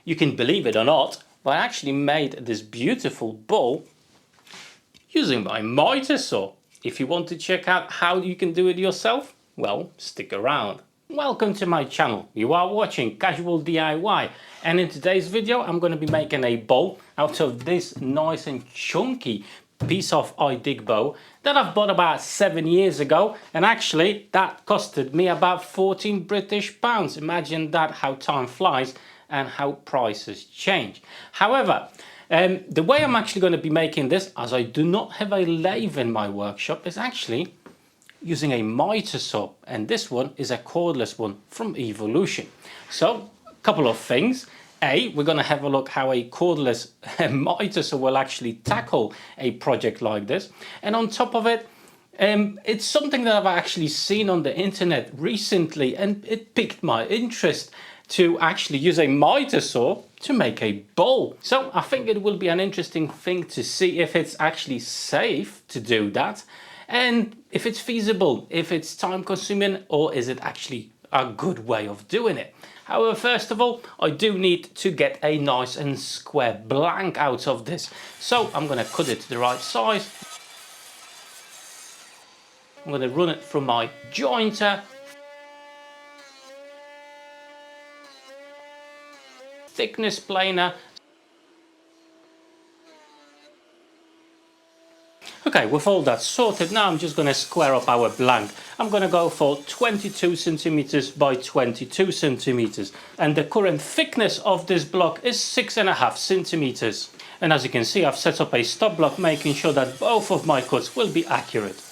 you can believe it or not, but I actually made this beautiful bowl using my Mitre saw. If you want to check out how you can do it yourself, well, stick around. Welcome to my channel. You are watching Casual DIY, and in today's video I'm going to be making a bowl out of this nice and chunky piece of iDig bow that I've bought about 7 years ago, and actually that costed me about 14 British pounds. Imagine that, how time flies and how prices change. However, the way I'm actually going to be making this, as I do not have a lathe in my workshop, is actually using a Mitre saw, and this one is a cordless one from Evolution. So a couple of things. We're going to have a look how a cordless Mitre saw will actually tackle a project like this, and on top of it, it's something that I've actually seen on the internet recently, and it piqued my interest to actually use a Mitre saw to make a bowl. So I think it will be an interesting thing to see if it's actually safe to do that, and if it's feasible, if it's time consuming, or is it actually a good way of doing it. However, first of all, I do need to get a nice and square blank out of this. So I'm going to cut it to the right size. I'm going to run it through my jointer. Thickness planer. Okay, with all that sorted, now I'm just going to square up our blank. I'm going to go for 22 centimeters by 22 centimeters, and the current thickness of this block is 6.5 centimeters. And as you can see, I've set up a stop block, making sure that both of my cuts will be accurate.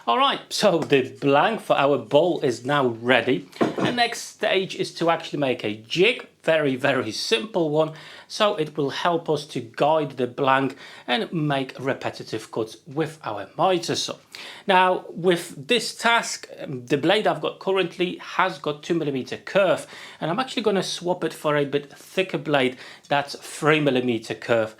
Alright, so the blank for our bowl is now ready. The next stage is to actually make a jig, very simple one, so it will help us to guide the blank and make repetitive cuts with our Mitre saw. Now with this task, the blade I've got currently has got 2mm curve, and I'm actually going to swap it for a bit thicker blade that's 3mm curve.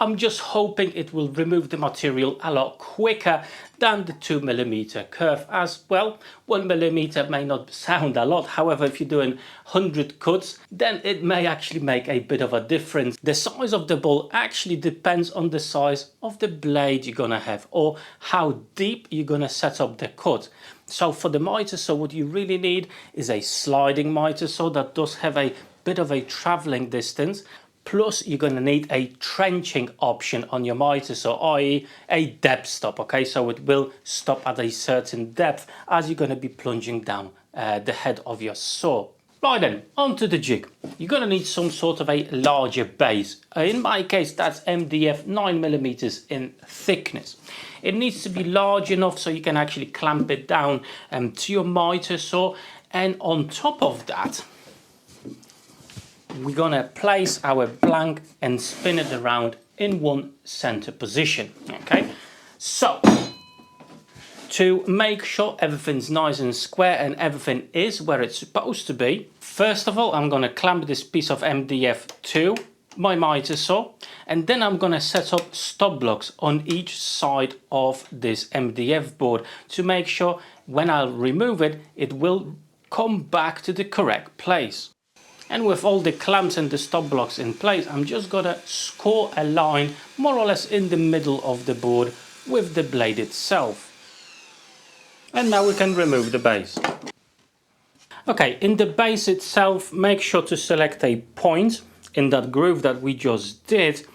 I'm just hoping it will remove the material a lot quicker than the 2mm curve, as well 1mm may not sound a lot. However, if you're doing 100 cuts, then it may actually make a bit of a difference. The size of the bowl actually depends on the size of the blade you're gonna have, or how deep you're gonna set up the cut. So for the Mitre saw, what you really need is a sliding Mitre saw that does have a bit of a traveling distance. Plus, you're going to need a trenching option on your Mitre saw, i.e. a depth stop, okay? So it will stop at a certain depth as you're going to be plunging down the head of your saw. Right then, onto the jig. You're going to need some sort of a larger base. In my case, that's MDF 9mm in thickness. It needs to be large enough so you can actually clamp it down to your Mitre saw, and on top of that, we're going to place our blank and spin it around in one center position. Okay, so to make sure everything's nice and square and everything is where it's supposed to be, first of all I'm going to clamp this piece of MDF to my Mitre saw, and then I'm going to set up stop blocks on each side of this MDF board to make sure when I'll remove it, it will come back to the correct place. And with all the clamps and the stop blocks in place, I'm just gonna score a line more or less in the middle of the board with the blade itself. And now we can remove the base. Okay, in the base itself, make sure to select a point in that groove that we just did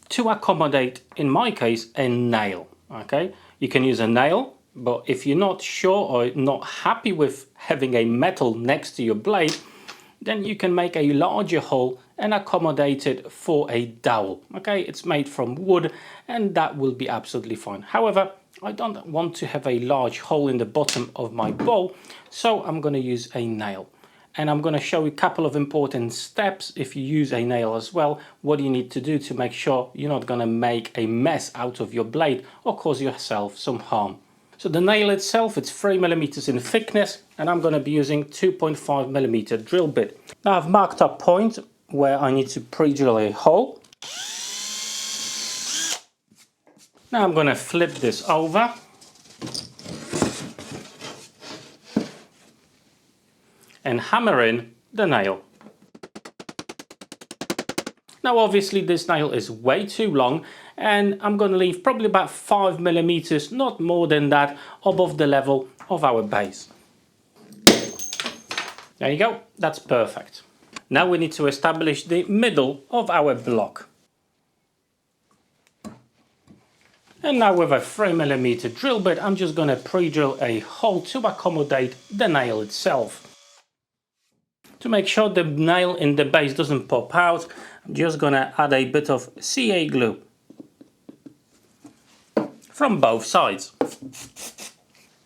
to accommodate, in my case, a nail. Okay, you can use a nail, but if you're not sure or not happy with having a metal next to your blade, then you can make a larger hole and accommodate it for a dowel. Okay, it's made from wood and that will be absolutely fine. However, I don't want to have a large hole in the bottom of my bowl, so I'm going to use a nail. And I'm going to show you a couple of important steps if you use a nail as well, what you need to do to make sure you're not going to make a mess out of your blade or cause yourself some harm. So the nail itself, it's 3mm in thickness, and I'm going to be using 2.5mm drill bit. Now I've marked a point where I need to pre-drill a hole. Now I'm going to flip this over. And hammer in the nail. Now obviously this nail is way too long, and I'm going to leave probably about 5 millimeters, not more than that, above the level of our base. There you go, that's perfect. Now we need to establish the middle of our block. And now with a 3mm drill bit, I'm just going to pre-drill a hole to accommodate the nail itself. To make sure the nail in the base doesn't pop out, I'm just going to add a bit of CA glue from both sides.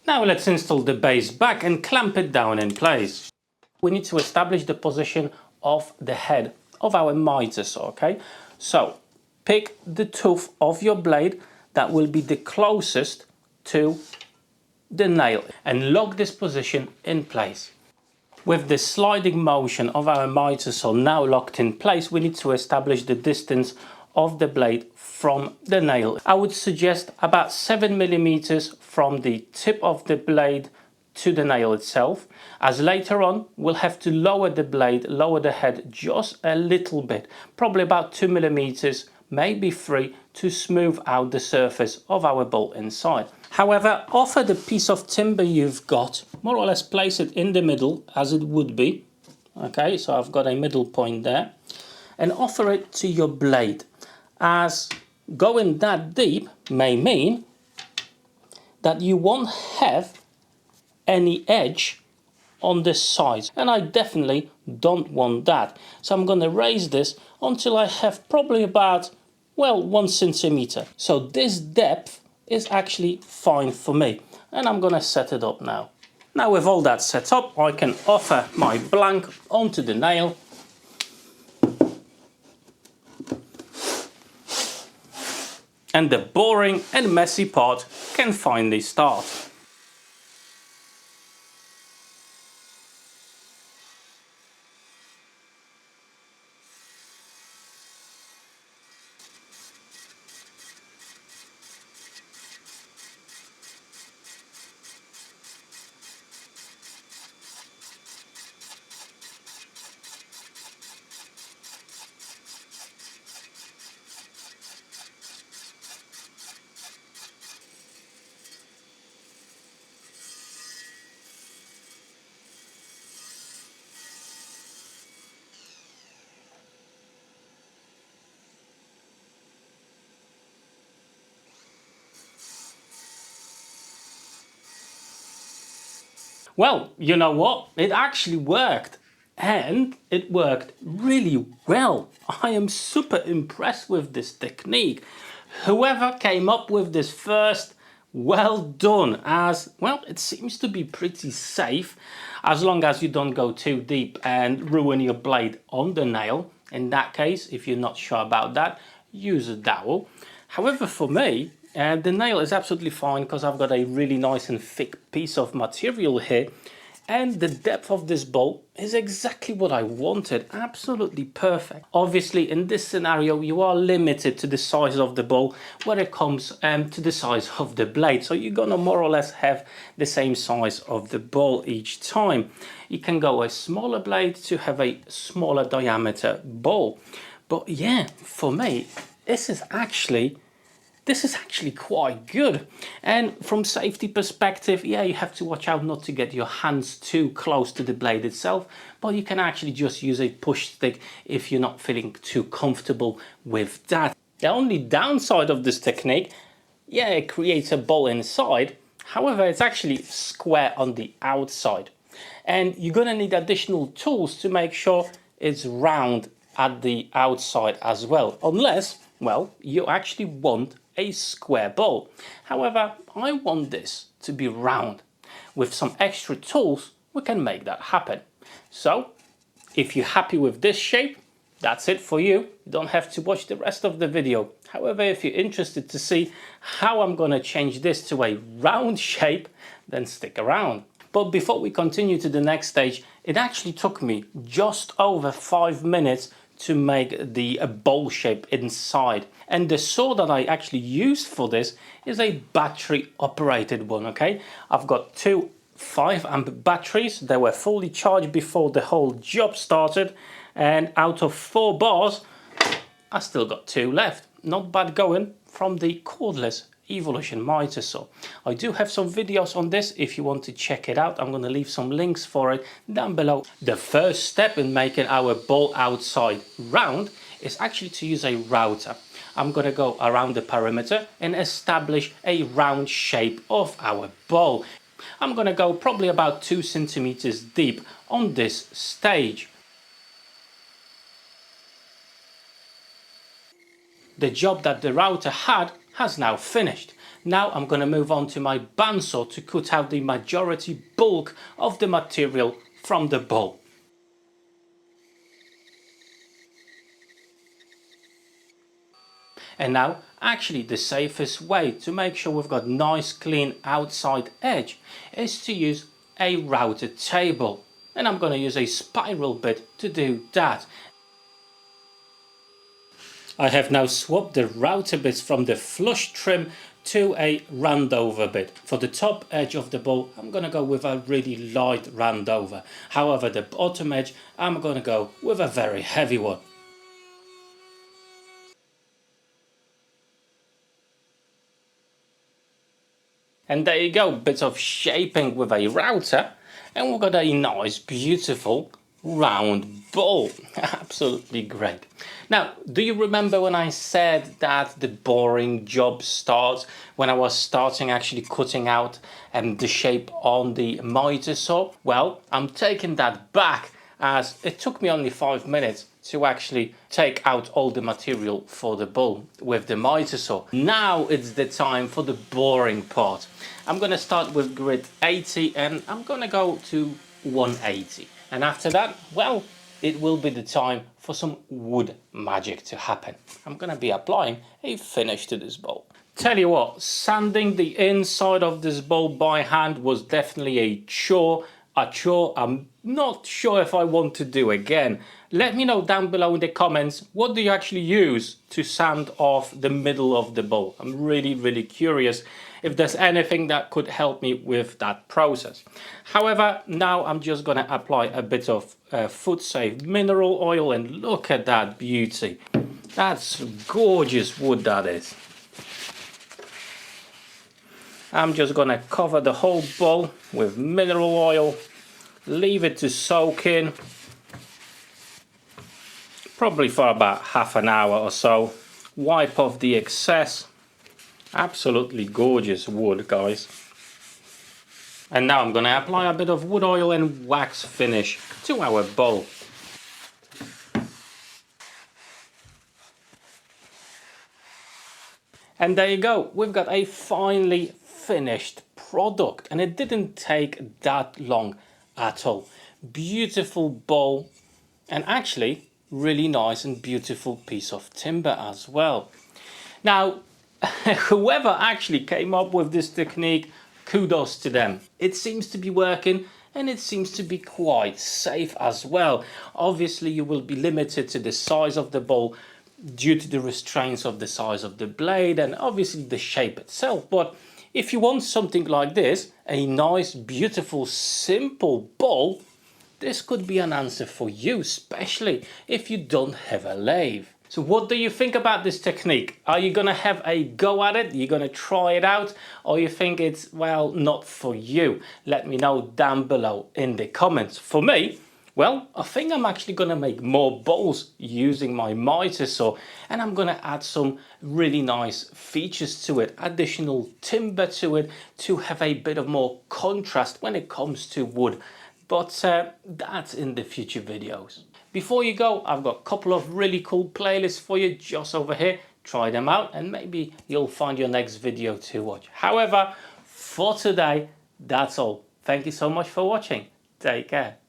Now let's install the base back and clamp it down in place. We need to establish the position of the head of our mitre saw, okay? So pick the tooth of your blade that will be the closest to the nail and lock this position in place. With the sliding motion of our mitre saw now locked in place, we need to establish the distance of the blade from the nail. I would suggest about 7 millimeters from the tip of the blade to the nail itself, as later on we'll have to lower the blade, lower the head just a little bit, probably about 2 millimeters, maybe 3, to smooth out the surface of our bolt inside. However, offer the piece of timber you've got, more or less place it in the middle as it would be. Okay, so I've got a middle point there, and offer it to your blade, as going that deep may mean that you won't have any edge on this side, and I definitely don't want that. So I'm going to raise this until I have probably about, well, 1 centimeter. So this depth is actually fine for me, and I'm going to set it up now. Now with all that set up, I can offer my blank onto the nail. And the boring and messy part can finally start. Well, you know what? It actually worked, and it worked really well. I am super impressed with this technique. Whoever came up with this first, well done, as well, it seems to be pretty safe as long as you don't go too deep and ruin your blade on the nail. In that case, if you're not sure about that, use a dowel. However, for me, the nail is absolutely fine because I've got a really nice and thick piece of material here, and the depth of this bolt is exactly what I wanted. Absolutely perfect. Obviously in this scenario you are limited to the size of the bolt when it comes to the size of the blade, so you're gonna more or less have the same size of the bolt each time. You can go a smaller blade to have a smaller diameter bolt, but yeah, for me this is actually quite good. And from safety perspective, yeah, you have to watch out not to get your hands too close to the blade itself, but you can actually just use a push stick if you're not feeling too comfortable with that. The only downside of this technique, yeah, it creates a bolt inside, however it's actually square on the outside, and you're gonna need additional tools to make sure it's round at the outside as well, unless, well, you actually want a square bolt. However, I want this to be round. With some extra tools, we can make that happen. So, if you're happy with this shape, that's it for you. You don't have to watch the rest of the video. However, if you're interested to see how I'm gonna change this to a round shape, then stick around. But before we continue to the next stage, it actually took me just over 5 minutes to make the bowl shape inside, and the saw that I actually used for this is a battery operated one. Okay, I've got two 5-amp batteries. They were fully charged before the whole job started, and out of 4 bars I still got 2 left. Not bad going from the cordless Evolution Mitre saw. I do have some videos on this if you want to check it out. I'm going to leave some links for it down below. The first step in making our bowl outside round is actually to use a router. I'm going to go around the perimeter and establish a round shape of our bowl. I'm going to go probably about 2 centimeters deep on this stage. The job that the router had has now finished. Now I'm going to move on to my bandsaw to cut out the majority bulk of the material from the bowl. And now actually the safest way to make sure we've got nice clean outside edge is to use a router table. And I'm going to use a spiral bit to do that. I have now swapped the router bits from the flush trim to a roundover bit. For the top edge of the bowl, I'm going to go with a really light roundover. However, the bottom edge, I'm going to go with a very heavy one. And there you go, bit of shaping with a router, and we've got a nice, beautiful round bowl. Absolutely great. Now, do you remember when I said that the boring job starts when I was starting actually cutting out the shape on the mitre saw? Well, I'm taking that back, as it took me only 5 minutes to actually take out all the material for the bowl with the mitre saw. Now it's the time for the boring part. I'm going to start with grit 80 and I'm going to go to 180. And after that, well, it will be the time for some wood magic to happen. I'm going to be applying a finish to this bowl. Tell you what, sanding the inside of this bowl by hand was definitely a chore. I'm not sure if I want to do again. Let me know down below in the comments, what do you actually use to sand off the middle of the bowl? I'm really curious if there's anything that could help me with that process. However, now I'm just going to apply a bit of food safe mineral oil, and look at that beauty. That's gorgeous wood, that is. I'm just going to cover the whole bowl with mineral oil, leave it to soak in, probably for about half an hour or so. Wipe off the excess. Absolutely gorgeous wood, guys. And now I'm going to apply a bit of wood oil and wax finish to our bowl. And there you go, we've got a finely finished product, and it didn't take that long at all. Beautiful bowl, and actually really nice and beautiful piece of timber as well. Now, whoever actually came up with this technique, kudos to them. It seems to be working, and it seems to be quite safe as well. Obviously, you will be limited to the size of the bowl due to the restraints of the size of the blade and obviously the shape itself. But if you want something like this, a nice, beautiful, simple bowl, this could be an answer for you, especially if you don't have a lathe. So what do you think about this technique? Are you going to have a go at it? You're going to try it out? Or you think it's, well, not for you? Let me know down below in the comments. For me, well, I think I'm actually going to make more bowls using my mitre saw, and I'm going to add some really nice features to it, additional timber to it, to have a bit of more contrast when it comes to wood. But that's in the future videos. Before you go, I've got a couple of really cool playlists for you just over here. Try them out and maybe you'll find your next video to watch. However, for today, that's all. Thank you so much for watching. Take care.